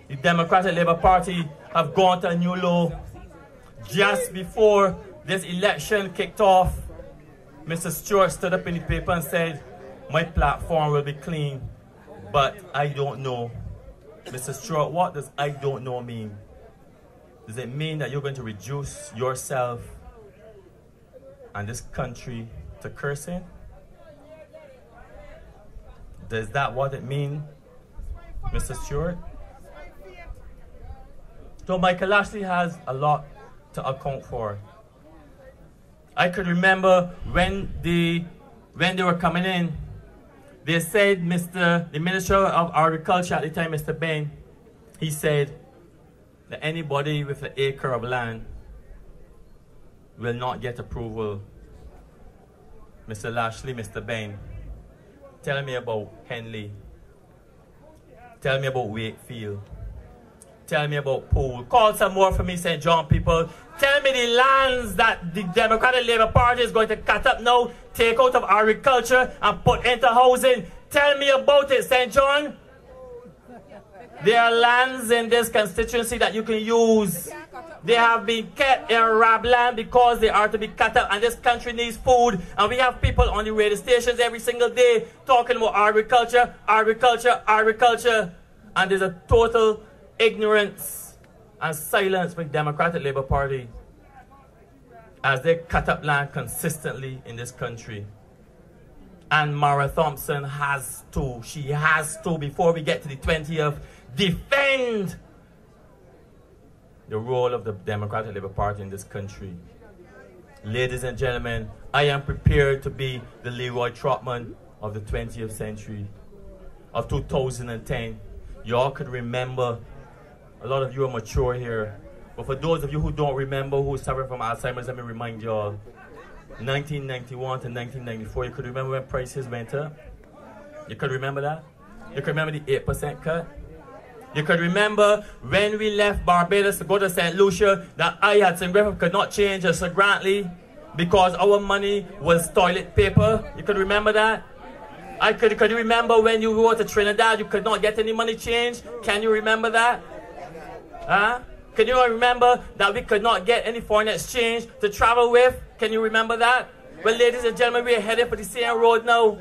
the Democratic Labour Party have gone to a new low. Just before this election kicked off, Mr. Stewart stood up in the paper and said, my platform will be clean, but I don't know. Mr. Stewart, what does I don't know mean? Does it mean that you're going to reduce yourself and this country to cursing? Is that what it means, Mr. Stewart? So Michael Ashley has a lot to account for. I could remember when they were coming in, they said the Minister of Agriculture at the time, Mr. Bain, he said that anybody with an acre of land will not get approval. Mr. Lashley, Mr. Bain, tell me about Henley. Tell me about Wakefield. Tell me about Poole. Call some more for me, St. John people. Tell me the lands that the Democratic Labour Party is going to cut up now, take out of agriculture and put into housing. Tell me about it, St. John. There are lands in this constituency that you can use. They have been kept in rabland because they are to be cut up, and this country needs food. And we have people on the radio stations every single day talking about agriculture, agriculture, agriculture. And there's a total ignorance and silence with Democratic Labour Party as they cut up land consistently in this country. And Mara Thompson has to, she has to, before we get to the 20th, defend the role of the Democratic Labour Party in this country. Ladies and gentlemen, I am prepared to be the Leroy Trotman of the 20th century, of 2010. Y'all could remember. A lot of you are mature here. But for those of you who don't remember, who suffer from Alzheimer's, let me remind y'all. 1991 to 1994, you could remember when prices went up? You could remember that? You could remember the 8% cut? You could remember when we left Barbados to go to St. Lucia, that I, Hudson Griffith, could not change as Sir Grantley because our money was toilet paper. You could remember that? Could you remember when you go to Trinidad, you could not get any money changed? Can you remember that? Huh? Can you remember that we could not get any foreign exchange to travel with? Can you remember that? Well, ladies and gentlemen, we are headed for the same road now.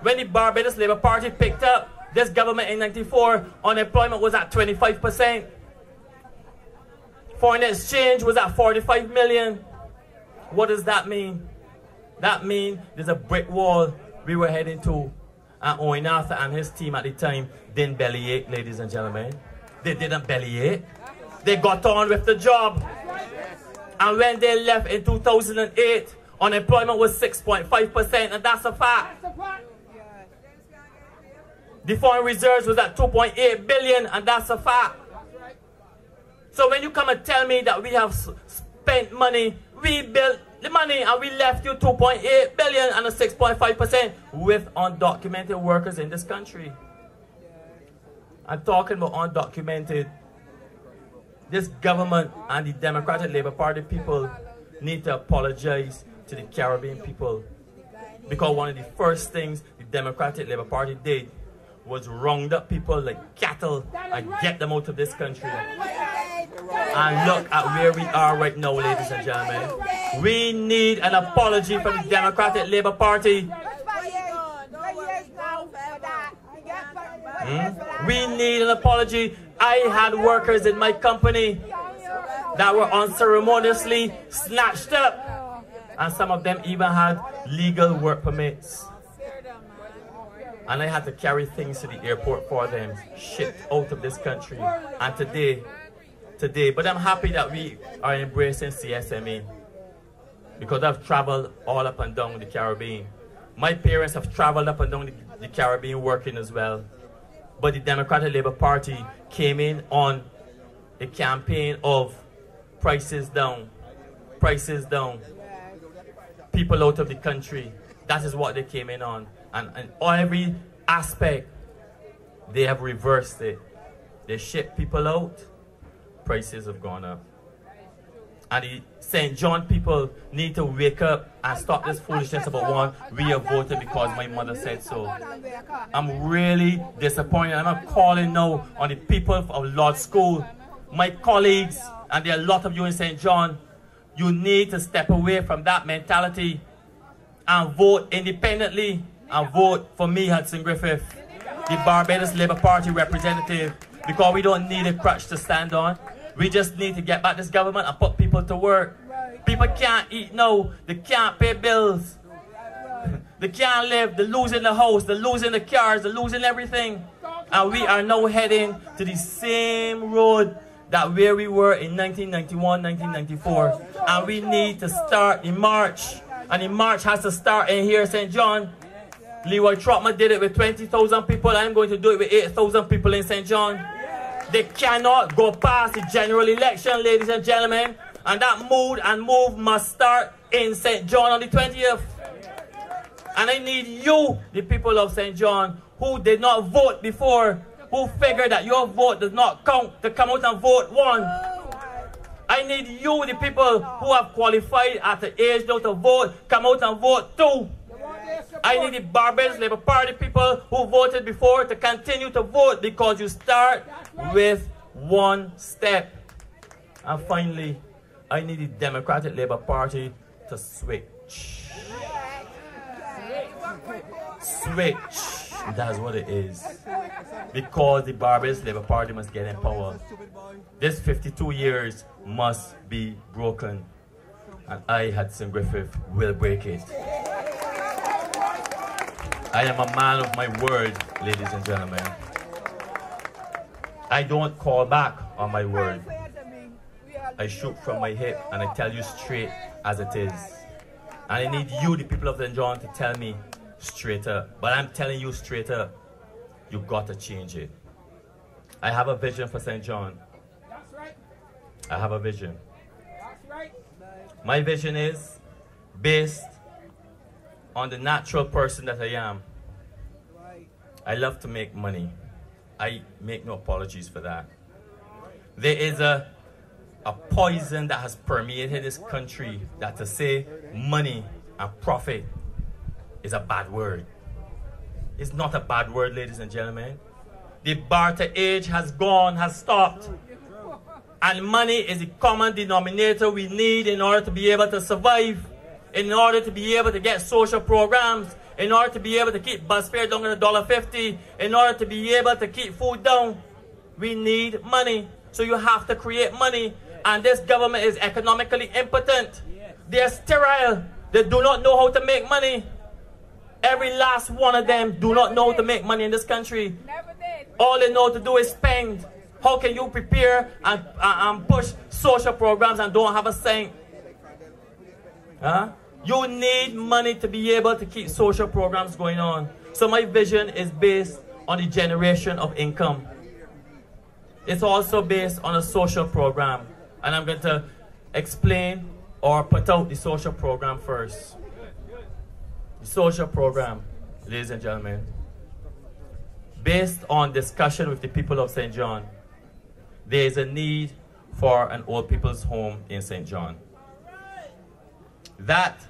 When the Barbados Labour Party picked up this government in '94, unemployment was at 25%. Foreign exchange was at 45 million. What does that mean? That means there's a brick wall we were heading to. And Owen Arthur and his team at the time didn't bellyache, ladies and gentlemen. They didn't bellyache. They got on with the job. And when they left in 2008, unemployment was 6.5%, and that's a fact. The foreign reserves was at 2.8 billion, and that's a fact. So when you come and tell me that we have spent money, we built the money and we left you 2.8 billion and a 6.5% with undocumented workers in this country. I'm talking about undocumented. This government and the Democratic Labour Party people need to apologize to the Caribbean people, because one of the first things the Democratic Labour Party did was round up people like cattle and get them out of this country. And look at where we are right now, ladies and gentlemen. We need an apology from the Democratic Labour Party. We need an apology. I had workers in my company that were unceremoniously snatched up, and some of them even had legal work permits. And I had to carry things to the airport for them, shipped out of this country. And today, but I'm happy that we are embracing CSME, because I've traveled all up and down the Caribbean. My parents have traveled up and down the Caribbean working as well. But the Democratic Labour Party came in on a campaign of prices down, people out of the country. That is what they came in on. And on every aspect, they have reversed it. They ship people out, prices have gone up. And the St. John people need to wake up and stop this foolishness about one. We have voted because my mother said so. I'm really disappointed. I'm calling now on the people of Lord School, my colleagues, and there are a lot of you in St. John. You need to step away from that mentality and vote independently and vote for me, Hudson Griffith, the Barbados Labour Party representative, because we don't need a crutch to stand on. We just need to get back this government and put people to work. People can't eat now. They can't pay bills. They can't live. They're losing the house. They're losing the cars. They're losing everything. And we are now heading to the same road that where we were in 1991, 1994. And we need to start in March. And the march has to start in here, St. John. Leroy Trotman did it with 20,000 people. I'm going to do it with 8,000 people in St. John. They cannot go past the general election, ladies and gentlemen. And that mood and move must start in St. John on the 20th. And I need you, the people of St. John, who did not vote before, who figured that your vote does not count, to come out and vote one. I need you, the people who have qualified at the age now to vote, come out and vote two. I need the Barbados Labour Party people who voted before to continue to vote, because you start with one step. And finally, I need the Democratic Labour Party to switch. Switch. That's what it is. Because the Barbados Labour Party must get in power. This 52 years must be broken. And I, Hudson Griffith, will break it. I am a man of my word, ladies and gentlemen. I don't call back on my word. I shoot from my hip and I tell you straight as it is. And I need you, the people of St. John, to tell me straight up. But I'm telling you straight up, you've got to change it. I have a vision for St. John. I have a vision. My vision is based on the natural person that I am. I love to make money. I make no apologies for that. There is a poison that has permeated this country that to say money and profit is a bad word. It's not a bad word, ladies and gentlemen. The barter age has gone, has stopped. And money is the common denominator we need in order to be able to survive, in order to be able to get social programs, in order to be able to keep bus fare down at $1.50, in order to be able to keep food down. We need money. So you have to create money. And this government is economically impotent. They're sterile. They do not know how to make money. Every last one of them do not know how to make money in this country. All they know to do is spend. How can you prepare and push social programs and don't have a cent? Huh? You need money to be able to keep social programs going on. So my vision is based on the generation of income. It's also based on a social program. And I'm going to explain or put out the social program first. The social program, ladies and gentlemen, based on discussion with the people of St. John, there is a need for an old people's home in St. John. That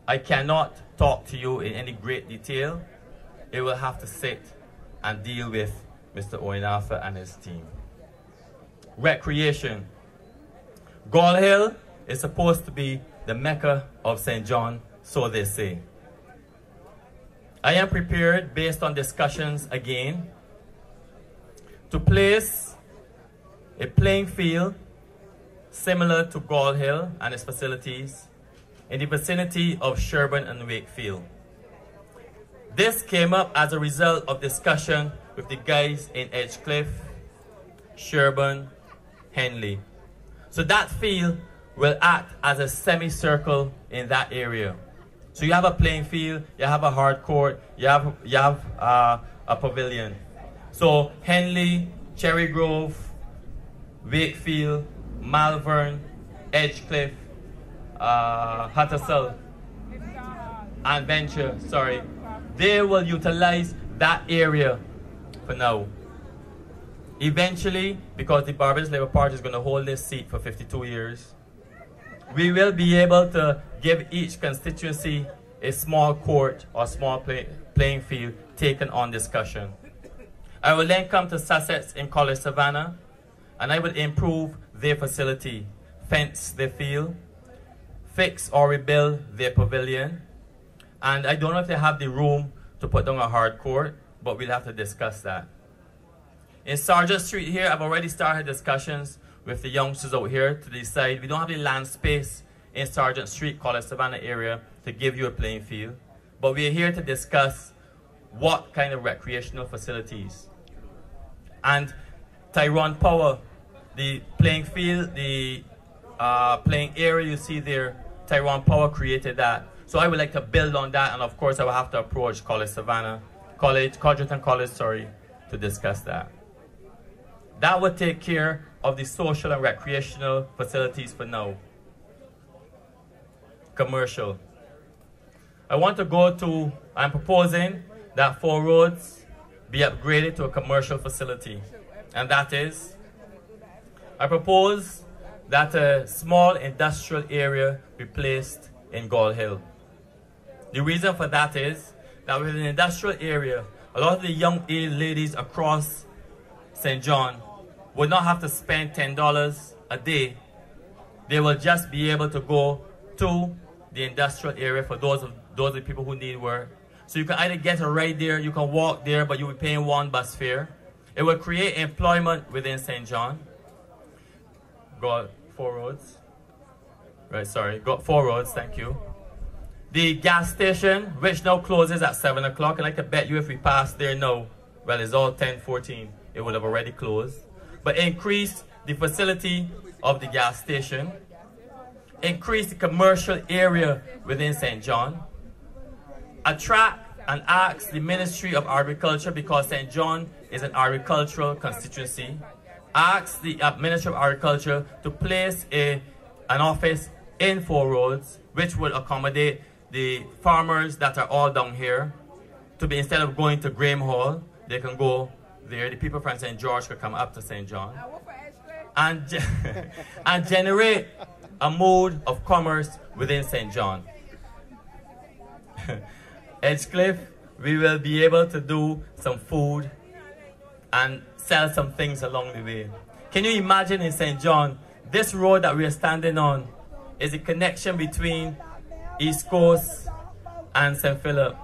I cannot talk to you in any great detail. It will have to sit and deal with Mr. Oinafa and his team. Recreation. Gall Hill is supposed to be the Mecca of St. John, so they say. I am prepared, based on discussions again, to place a playing field similar to Gall Hill and its facilities in the vicinity of Sherburne and Wakefield. This came up as a result of discussion with the guys in Edgecliff, Sherburne, Henley. So that field will act as a semicircle in that area. So you have a playing field, you have a hard court, you have a pavilion. So Henley, Cherry Grove, Wakefield, Malvern, Edgecliff, Hattersall, and Venture, sorry, they will utilize that area for now. Eventually, because the Barbados Labour Party is going to hold this seat for 52 years, We will be able to give each constituency a small court or small playing field taken on discussion. I will then come to Sussex in College Savannah, and I will improve their facility, fence their field, fix or rebuild their pavilion, and I don't know if they have the room to put down a hard court, but we'll have to discuss that. In Sargent Street here, I've already started discussions with the youngsters out here to decide. We don't have the land space in Sargent Street, College Savannah area, to give you a playing field, but we're here to discuss what kind of recreational facilities. And Tyrone Power, the playing field, the playing area you see there, Tyrone Power created that. So I would like to build on that, and of course I will have to approach College Savannah, Codrington College, sorry, to discuss that. That would take care of the social and recreational facilities for now. Commercial. I want to go to, I'm proposing that 4 roads be upgraded to a commercial facility. And that is, I propose that a small industrial area be placed in Gall Hill. The reason for that is that with an industrial area, a lot of the young ladies across St. John would not have to spend $10 a day. They will just be able to go to the industrial area for those of the people who need work. So you can either get a ride there, you can walk there, but you'll be paying 1 bus fare. It will create employment within St. John. Got 4 roads. Right, sorry, got 4 roads, thank you. The gas station, which now closes at 7 o'clock, and I can bet you if we pass there now, well, it's all 10:14, it would have already closed. But increase the facility of the gas station, increase the commercial area within St. John, attract and ask the Ministry of Agriculture, because St. John is an agricultural constituency, ask the Ministry of Agriculture to place an office in 4 roads, which will accommodate the farmers that are all down here, to be, instead of going to Graham Hall, they can go there. The people from St. George could come up to St. John and, and generate a mode of commerce within St. John. Edgecliff, we will be able to do some food and sell some things along the way. Can you imagine in St. John, this road that we are standing on is a connection between East Coast and St. Philip.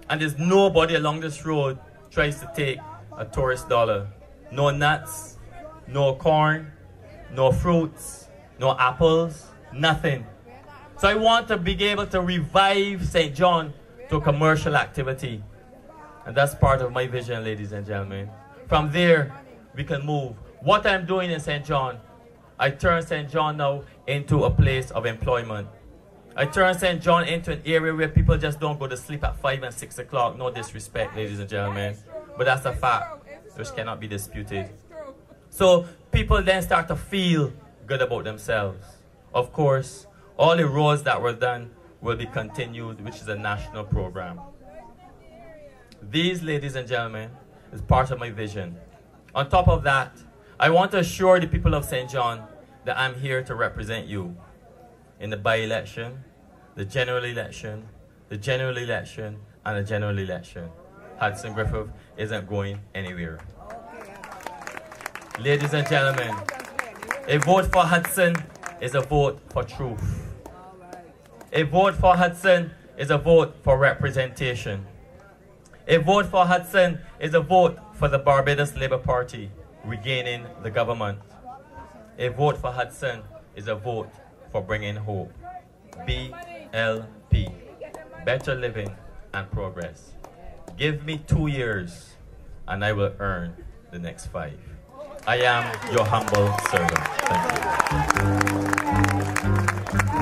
And there's nobody along this road tries to take a tourist dollar. No nuts, no corn, no fruits, no apples, nothing. So I want to be able to revive St. John to commercial activity. And that's part of my vision, ladies and gentlemen. From there, we can move. What I'm doing in St. John, I turn St. John now into a place of employment. I turn St. John into an area where people just don't go to sleep at 5 and 6 o'clock. No disrespect, ladies and gentlemen. But that's a fact which cannot be disputed. So people then start to feel good about themselves. Of course, all the roads that were done will be continued, which is a national program. These, ladies and gentlemen, is part of my vision. On top of that, I want to assure the people of St. John that I'm here to represent you in the by-election, the general election, the general election, and the general election. Hudson Griffith isn't going anywhere. Ladies and gentlemen, a vote for Hudson is a vote for truth. A vote for Hudson is a vote for representation. A vote for Hudson is a vote for the Barbados Labour Party regaining the government. A vote for Hudson is a vote for bringing hope. BLP, better living and progress. Give me 2 years and I will earn the next 5. I am your humble servant. Thank you.